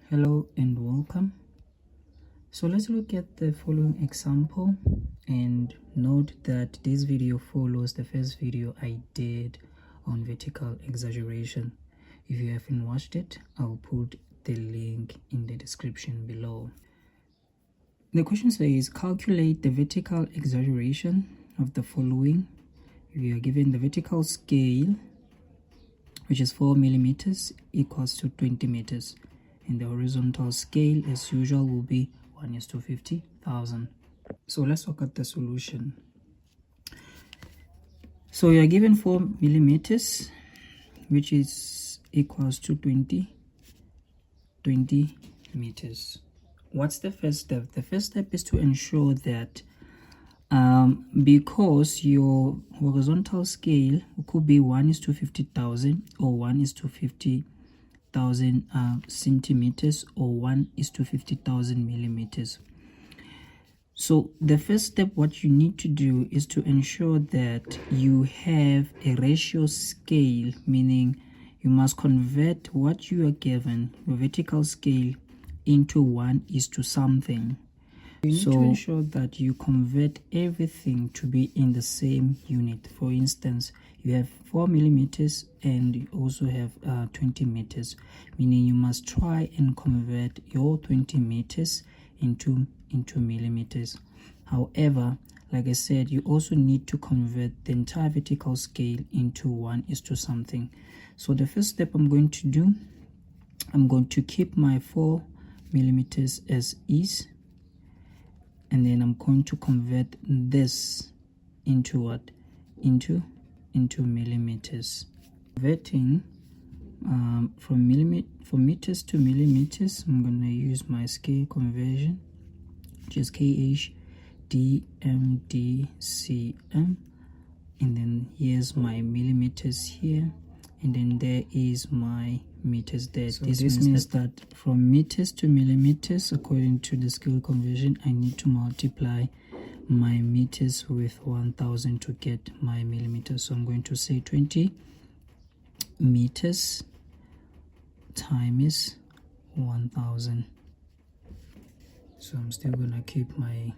Hello and welcome. So let's look at the following example, and note that this video follows the first video I did on vertical exaggeration. If you haven't watched it, I'll put the link in the description below. The question says calculate the vertical exaggeration of the following. We are given the vertical scale, which is 4 millimeters, equals to 20 meters. And the horizontal scale, as usual, will be 1:50,000. So let's look at the solution. So we are given 4 millimeters, which is equals to 20 meters. What's the first step? The first step is to ensure that because your horizontal scale could be 1:50,000 or 1:50,000 centimeters or 1:50,000 millimeters. So the first step, what you need to do is to ensure that you have a ratio scale, meaning you must convert what you are given, your vertical scale, into 1:something. You need to ensure that you convert everything to be in the same unit. For instance, you have 4 millimeters and you also have 20 meters, meaning you must try and convert your 20 meters into millimeters. However, like I said, you also need to convert the entire vertical scale into 1:something. So the first step I'm going to do, I'm going to keep my 4 millimeters as is, and then I'm going to convert this into what? Into millimeters. Converting from meters to millimeters, I'm going to use my scale conversion, which is KHDMDCM, and then here's my millimeters here, and then there is my meters there. So this means that from meters to millimeters, according to the scale conversion, I need to multiply my meters with 1000 to get my millimeters. So I'm going to say 20 meters times 1000. So I'm still gonna keep my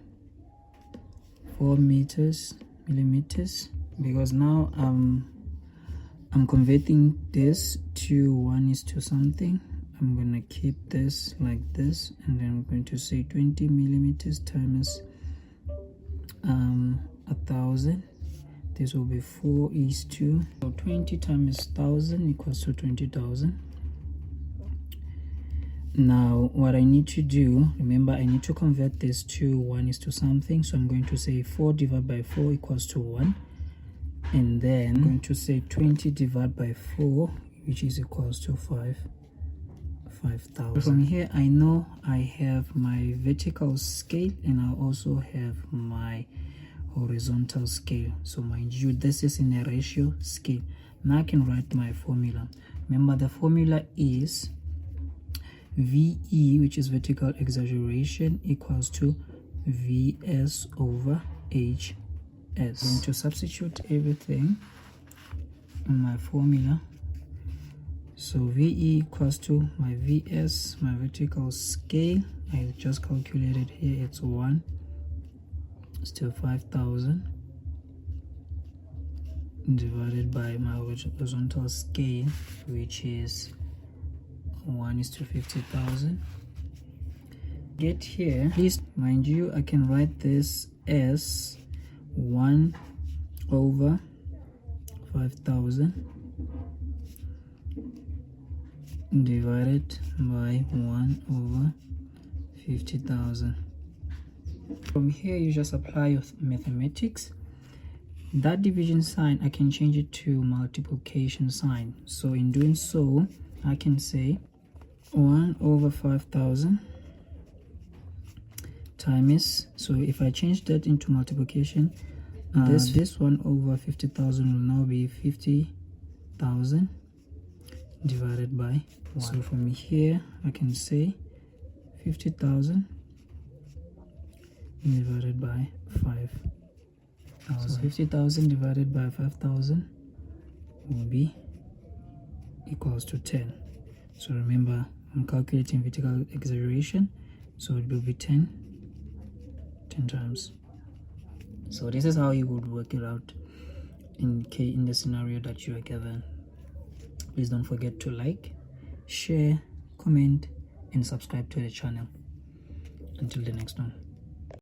4 millimeters, because now I'm converting this to 1:something. I'm gonna keep this like this, and then I'm going to say 20 millimeters times 1000. This will be 4:2. So 20 times 1000 equals to 20,000. Now what I need to do, remember, I need to convert this to 1:something. So I'm going to say 4 divided by 4 equals to 1. And then I'm going to say 20 divided by 4, which is equals to 5,000. From here, I know I have my vertical scale and I also have my horizontal scale. So mind you, this is in a ratio scale. Now I can write my formula. Remember, the formula is VE, which is vertical exaggeration, equals to VS over H. I'm going to substitute everything in my formula. So VE equals to my VS, my vertical scale. I just calculated here, it's 1, still 5,000, divided by my horizontal scale, which is 1:50,000. Get here, please mind you, I can write this as 1/5,000 divided by 1/50,000. From here, you just apply your mathematics. That division sign, I can change it to multiplication sign. So in doing so, I can say 1/5,000 times, so if I change that into multiplication, this 1/50,000 will now be 50,000 divided by 1. So from here I can say 50,000 divided by 5,000. So 50,000 divided by 5,000 will be equals to 10. So remember, I'm calculating vertical exaggeration, so it will be 10 times. So this is how you would work it out in the scenario that you are given. Please don't forget to like, share, comment, and subscribe to the channel. Until the next one.